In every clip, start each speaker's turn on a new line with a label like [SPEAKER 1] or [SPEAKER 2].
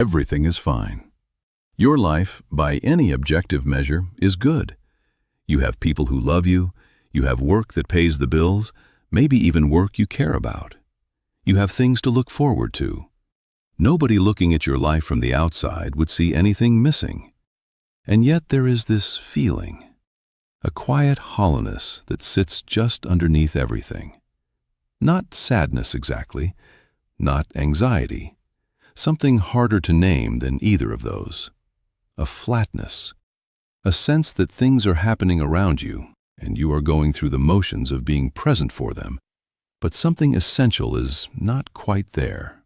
[SPEAKER 1] everything is fine. Your life, by any objective measure, is good. You have people who love you, you have work that pays the bills, maybe even work you care about. You have things to look forward to. Nobody looking at your life from the outside would see anything missing. And yet there is this feeling, a quiet hollowness that sits just underneath everything. Not sadness exactly, not anxiety, something harder to name than either of those. A flatness, a sense that things are happening around you and you are going through the motions of being present for them, but something essential is not quite there.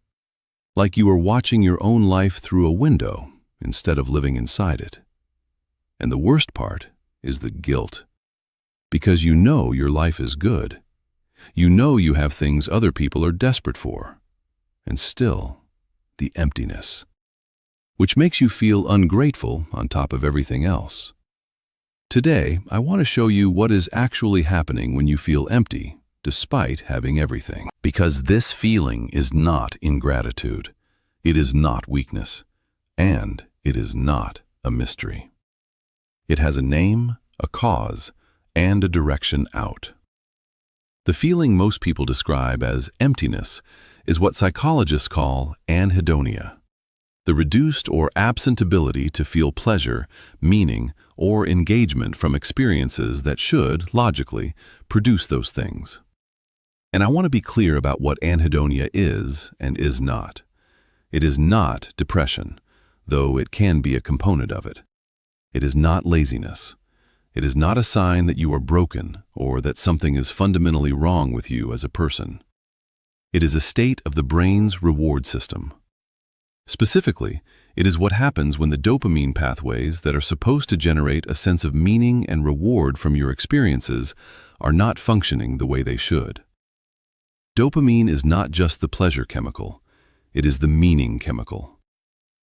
[SPEAKER 1] Like you are watching your own life through a window instead of living inside it. And the worst part is the guilt. Because you know your life is good. You know you have things other people are desperate for. And still, the emptiness, which makes you feel ungrateful on top of everything else. Today, I want to show you what is actually happening when you feel empty, despite having everything. Because this feeling is not ingratitude, it is not weakness, and it is not a mystery. It has a name, a cause, and a direction out. The feeling most people describe as emptiness is what psychologists call anhedonia, the reduced or absent ability to feel pleasure, meaning, or engagement from experiences that should, logically, produce those things. And I want to be clear about what anhedonia is and is not. It is not depression, though it can be a component of it. It is not laziness. It is not a sign that you are broken or that something is fundamentally wrong with you as a person. It is a state of the brain's reward system. Specifically, it is what happens when the dopamine pathways that are supposed to generate a sense of meaning and reward from your experiences are not functioning the way they should. Dopamine is not just the pleasure chemical, it is the meaning chemical.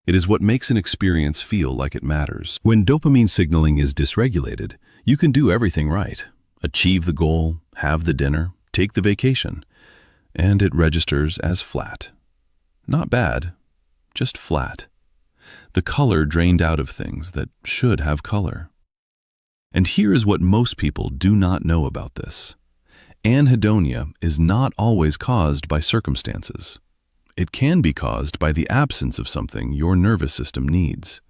[SPEAKER 1] It is what makes an experience feel like it matters. When dopamine signaling is dysregulated, you can do everything right. Achieve the goal, have the dinner, take the vacation, and it registers as flat. Not bad, just flat. The color drained out of things that should have color. And here is what most people do not know about this. Anhedonia is not always caused by circumstances. It can be caused by the absence of something your nervous system needs,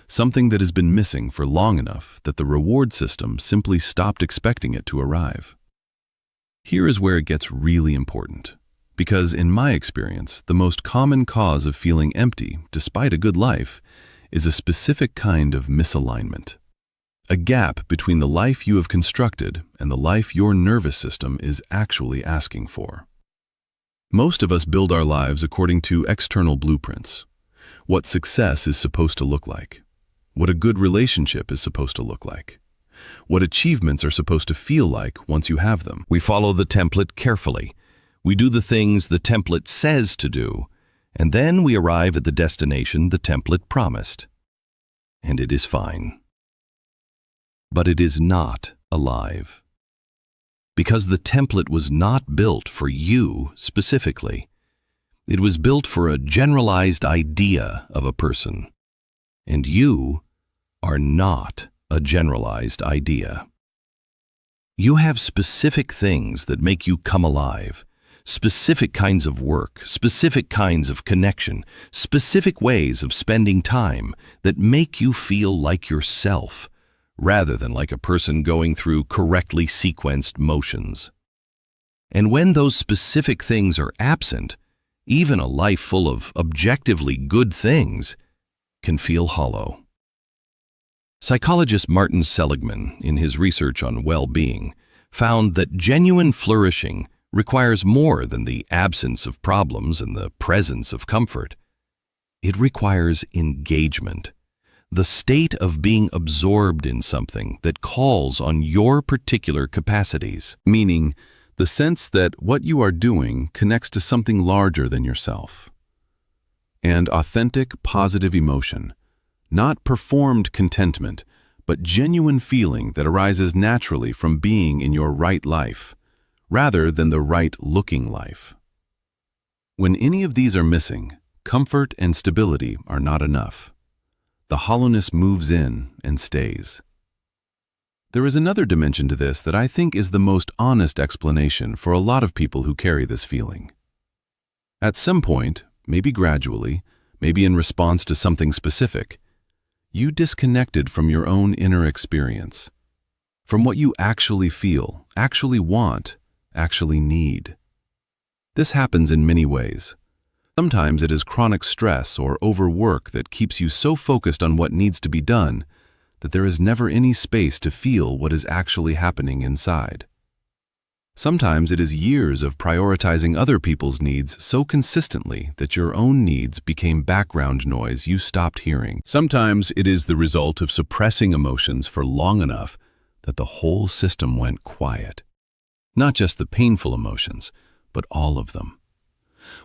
[SPEAKER 1] something that has been missing for long enough that the reward system simply stopped expecting it to arrive. Here is where it gets really important, because in my experience, the most common cause of feeling empty, despite a good life, is a specific kind of misalignment. A gap between the life you have constructed and the life your nervous system is actually asking for. Most of us build our lives according to external blueprints. What success is supposed to look like. What a good relationship is supposed to look like. What achievements are supposed to feel like once you have them.
[SPEAKER 2] We follow the template carefully. We do the things the template says to do, and then we arrive at the destination the template promised. And it is fine. But it is not alive. Because the template was not built for you specifically. It was built for a generalized idea of a person. And you are not a generalized idea. You have specific things that make you come alive, specific kinds of work, specific kinds of connection, specific ways of spending time that make you feel like yourself, rather than like a person going through correctly sequenced motions. And when those specific things are absent, even a life full of objectively good things can feel hollow. Psychologist Martin Seligman, in his research on well-being, found that genuine flourishing requires more than the absence of problems and the presence of comfort. It requires engagement, the state of being absorbed in something that calls on your particular capacities.
[SPEAKER 1] Meaning, the sense that what you are doing connects to something larger than yourself. And authentic, positive emotion, not performed contentment, but genuine feeling that arises naturally from being in your right life, rather than the right-looking life. When any of these are missing, Comfort and stability are not enough. The hollowness moves in and stays. There is another dimension to this that I think is the most honest explanation for a lot of people who carry this feeling. At some point, maybe gradually, maybe in response to something specific, you disconnected from your own inner experience, from what you actually feel, actually want, actually need. This happens in many ways. Sometimes it is chronic stress or overwork that keeps you so focused on what needs to be done that there is never any space to feel what is actually happening inside. Sometimes it is years of prioritizing other people's needs so consistently that your own needs became background noise you stopped hearing. Sometimes it is the result of suppressing emotions for long enough that the whole system went quiet. Not just the painful emotions, but all of them.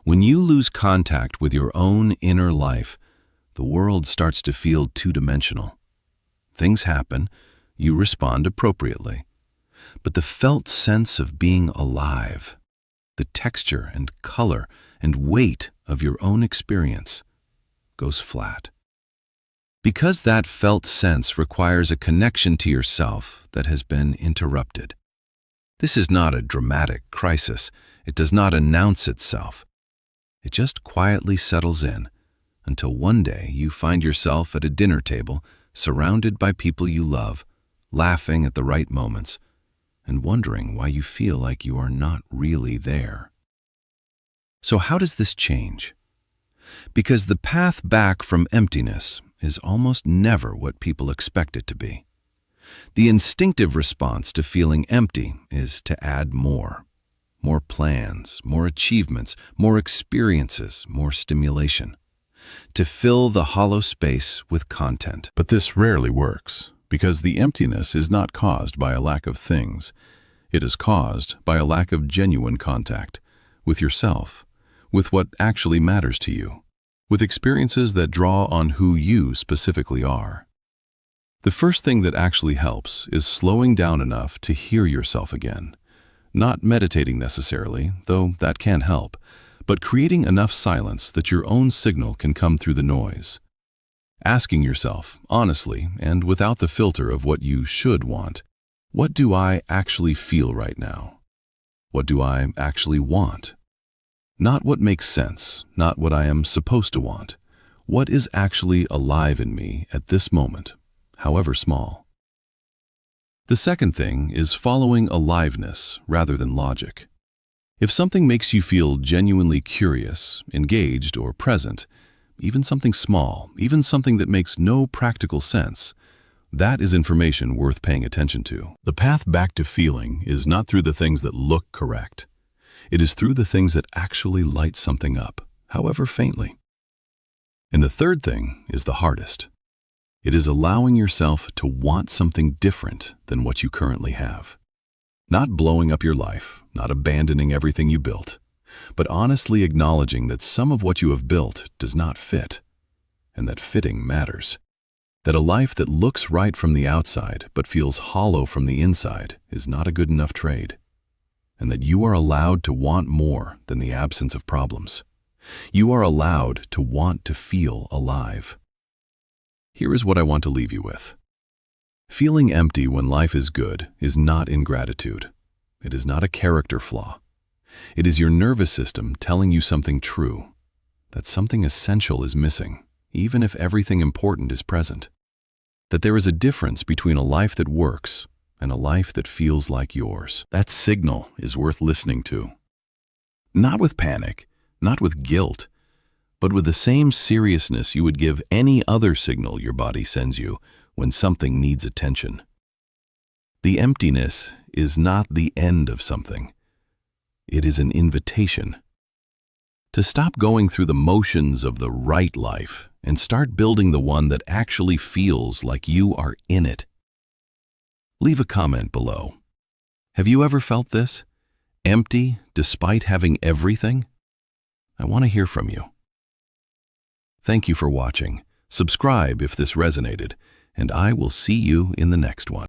[SPEAKER 1] When you lose contact with your own inner life, the world starts to feel two-dimensional. Things happen, you respond appropriately. But the felt sense of being alive, the texture and color and weight of your own experience, goes flat. Because that felt sense requires a connection to yourself that has been interrupted. This is not a dramatic crisis. It does not announce itself. It just quietly settles in until one day you find yourself at a dinner table surrounded by people you love, laughing at the right moments, and wondering why you feel like you are not really there. So how does this change? Because the path back from emptiness is almost never what people expect it to be. The instinctive response to feeling empty is to add more. More plans, more achievements, more experiences, more stimulation. To fill the hollow space with content.
[SPEAKER 3] But this rarely works, because the emptiness is not caused by a lack of things. It is caused by a lack of genuine contact with yourself, with what actually matters to you, with experiences that draw on who you specifically are. The first thing that actually helps is slowing down enough to hear yourself again. Not meditating necessarily, though that can help, but creating enough silence that your own signal can come through the noise. Asking yourself, honestly, and without the filter of what you should want, what do I actually feel right now? What do I actually want? Not what makes sense, not what I am supposed to want. What is actually alive in me at this moment, however small? The second thing is following aliveness rather than logic. If something makes you feel genuinely curious, engaged, or present, even something small, even something that makes no practical sense, that is information worth paying attention to. The path back to feeling is not through the things that look correct. It is through the things that actually light something up, however faintly. And the third thing is the hardest. It is allowing yourself to want something different than what you currently have. Not blowing up your life, not abandoning everything you built, but honestly acknowledging that some of what you have built does not fit, and that fitting matters. That a life that looks right from the outside but feels hollow from the inside is not a good enough trade, and that you are allowed to want more than the absence of problems. You are allowed to want to feel alive. Here is what I want to leave you with. Feeling empty when life is good is not ingratitude. It is not a character flaw. It is your nervous system telling you something true, that something essential is missing, even if everything important is present. That there is a difference between a life that works and a life that feels like yours. That signal is worth listening to. Not with panic, not with guilt, but with the same seriousness you would give any other signal your body sends you when something needs attention. The emptiness is not the end of something. It is an invitation to stop going through the motions of the right life and start building the one that actually feels like you are in it. Leave a comment below. Have you ever felt this? Empty despite having everything? I want to hear from you. Thank you for watching. Subscribe if this resonated, and I will see you in the next one.